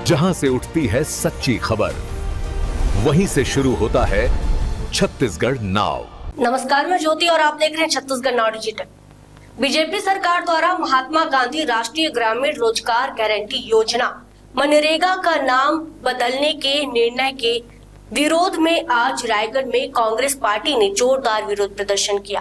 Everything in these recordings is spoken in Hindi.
जहां से उठती है सच्ची खबर, वहीं से शुरू होता है छत्तीसगढ़ नाव। नमस्कार, मैं ज्योति और आप देख रहे हैं छत्तीसगढ़ नाव डिजिटल। बीजेपी सरकार द्वारा महात्मा गांधी राष्ट्रीय ग्रामीण रोजगार गारंटी योजना मनरेगा का नाम बदलने के निर्णय के विरोध में आज रायगढ़ में कांग्रेस पार्टी ने जोरदार विरोध प्रदर्शन किया।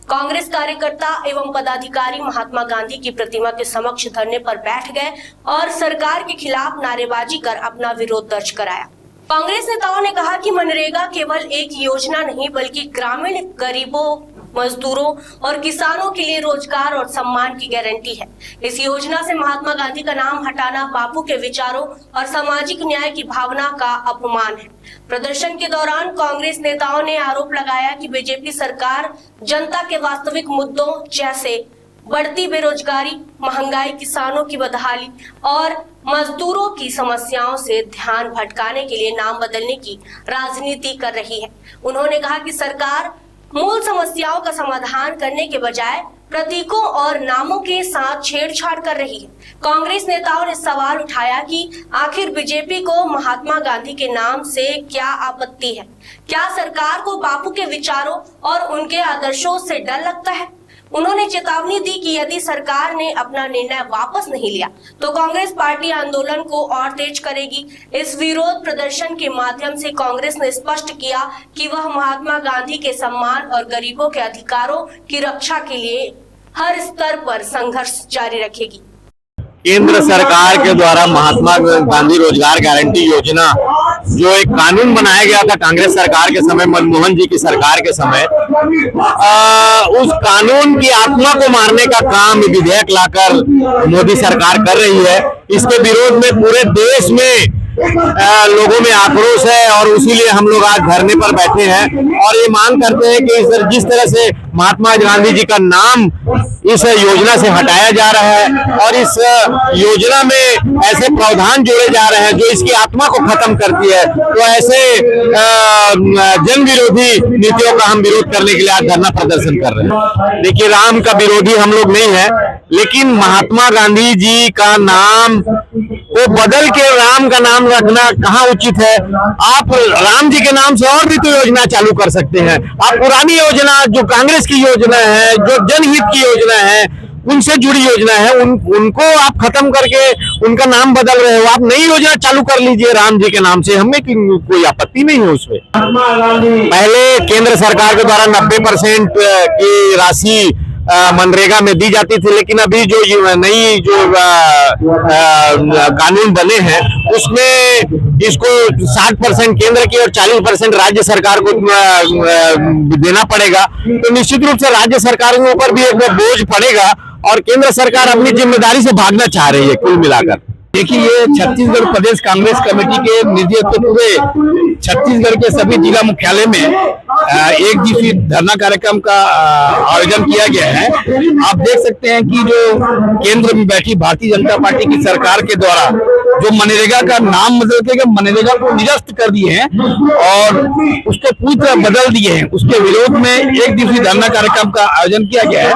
कांग्रेस कार्यकर्ता एवं पदाधिकारी महात्मा गांधी की प्रतिमा के समक्ष धरने पर बैठ गए और सरकार के खिलाफ नारेबाजी कर अपना विरोध दर्ज कराया। कांग्रेस नेताओं ने कहा कि मनरेगा केवल एक योजना नहीं बल्कि ग्रामीण गरीबों, मजदूरों और किसानों के लिए रोजगार और सम्मान की गारंटी है। इस योजना से महात्मा गांधी का नाम हटाना बापू के विचारों और सामाजिक न्याय की भावना का अपमान है। प्रदर्शन के दौरान कांग्रेस नेताओं ने आरोप लगाया कि बीजेपी सरकार जनता के वास्तविक मुद्दों जैसे बढ़ती बेरोजगारी, महंगाई, किसानों की बदहाली और मजदूरों की समस्याओं से ध्यान भटकाने के लिए नाम बदलने की राजनीति कर रही है। उन्होंने कहा कि सरकार मूल समस्याओं का समाधान करने के बजाय प्रतीकों और नामों के साथ छेड़छाड़ कर रही है। कांग्रेस नेताओं ने सवाल उठाया कि आखिर बीजेपी को महात्मा गांधी के नाम से क्या आपत्ति है? क्या सरकार को बापू के विचारों और उनके आदर्शों से डर लगता है? उन्होंने चेतावनी दी कि यदि सरकार ने अपना निर्णय वापस नहीं लिया तो कांग्रेस पार्टी आंदोलन को और तेज करेगी। इस विरोध प्रदर्शन के माध्यम से कांग्रेस ने स्पष्ट किया कि वह महात्मा गांधी के सम्मान और गरीबों के अधिकारों की रक्षा के लिए हर स्तर पर संघर्ष जारी रखेगी। केंद्र सरकार के द्वारा महात्मा गांधी रोजगार गारंटी योजना जो एक कानून बनाया गया था कांग्रेस सरकार के समय, मनमोहन जी की सरकार के समय, उस कानून की आत्मा को मारने का काम विधेयक लाकर मोदी सरकार कर रही है। इसके विरोध में पूरे देश में लोगों में आक्रोश है और इसीलिए हम लोग आज धरने पर बैठे हैं और ये मांग करते हैं कि जिस तरह से महात्मा गांधी जी का नाम इस योजना से हटाया जा रहा है और इस योजना में ऐसे प्रावधान जोड़े जा रहे हैं जो इसकी आत्मा को खत्म करती है, तो ऐसे जन विरोधी नीतियों का हम विरोध करने के लिए आज धरना प्रदर्शन कर रहे हैं। देखिए, राम का विरोधी हम लोग नहीं है, लेकिन महात्मा गांधी जी का नाम को बदल के राम का नाम रखना कहाँ उचित है? आप राम जी के नाम से और भी तो योजना चालू कर सकते हैं। आप पुरानी योजना जो कांग्रेस की योजना है, जो जनहित की योजना है, उनसे जुड़ी योजना है, उनको आप खत्म करके उनका नाम बदल रहे हो। आप नई योजना चालू कर लीजिए राम जी के नाम से, हमें कोई आपत्ति नहीं है उसमें। पहले केंद्र सरकार के द्वारा 90% की राशि मनरेगा में दी जाती थी, लेकिन अभी जो नई कानून बने हैं उसमें इसको 60% केंद्र की और 40% राज्य सरकार को देना पड़ेगा। तो निश्चित रूप से राज्य सरकार के ऊपर भी एक बोझ पड़ेगा और केंद्र सरकार अपनी जिम्मेदारी से भागना चाह रही है कुल मिलाकर। देखिए, ये छत्तीसगढ़ प्रदेश कांग्रेस कमेटी के निर्देश पे पूरे छत्तीसगढ़ के सभी जिला मुख्यालय में एक दिवसीय धरना कार्यक्रम का आयोजन किया गया है। आप देख सकते हैं कि जो केंद्र में बैठी भारतीय जनता पार्टी की सरकार के द्वारा जो मनरेगा का नाम बदल के मनरेगा को निरस्त कर दिए हैं और उसको पूरी तरह बदल दिए हैं, उसके विरोध में एक दिवसीय धरना कार्यक्रम का आयोजन किया गया है।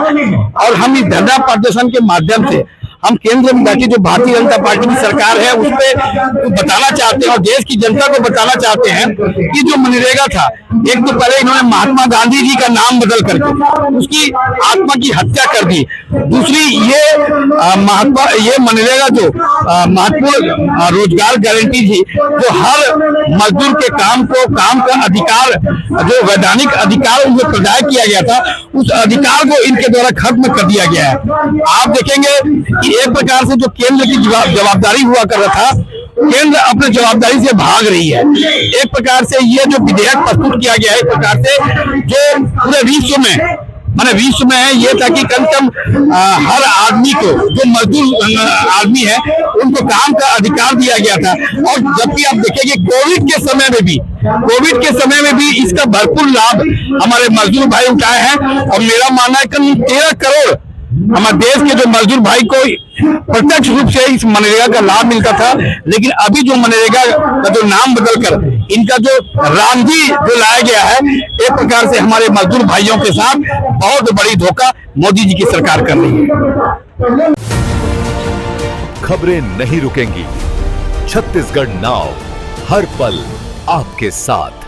और हम इस धरना प्रदर्शन के माध्यम से हम केंद्र में बैठी जो भारतीय जनता पार्टी की सरकार है उस पर बताना चाहते हैं और देश की जनता को बताना चाहते हैं कि जो मनरेगा था, एक तो पहले इन्होंने महात्मा गांधी जी का नाम बदल करके उसकी आत्मा की हत्या कर दी। दूसरी, ये मनरेगा जो महात्मा रोजगार गारंटी थी, जो हर मजदूर के काम का अधिकार, जो वैधानिक अधिकार उनको प्रदान किया गया था, उस अधिकार को इनके द्वारा खत्म कर दिया गया है। आप देखेंगे कि एक प्रकार से जो केंद्र की जवाबदारी हुआ कर रहा था, केंद्र अपने जवाबदारी से भाग रही है। एक प्रकार से ये जो विधेयक प्रस्तुत किया गया है, एक प्रकार से जो पूरे विश्व में है, ये था कि कम से कम हर आदमी को, जो मजदूर आदमी है, उनको काम का अधिकार दिया गया था। और जबकि आप देखेंगे कोविड के समय में भी इसका भरपूर लाभ हमारे मजदूर भाई उठाए हैं और मेरा मानना है कि 13 करोड़ हमारे देश के जो मजदूर भाई को प्रत्यक्ष रूप से इस मनरेगा का लाभ मिलता था। लेकिन अभी जो मनरेगा का जो नाम बदलकर इनका जो रामजी जो लाया गया है, एक प्रकार से हमारे मजदूर भाइयों के साथ बहुत बड़ी धोखा मोदी जी की सरकार कर रही है। खबरें नहीं रुकेंगी, छत्तीसगढ़ नाव, हर पल आपके साथ।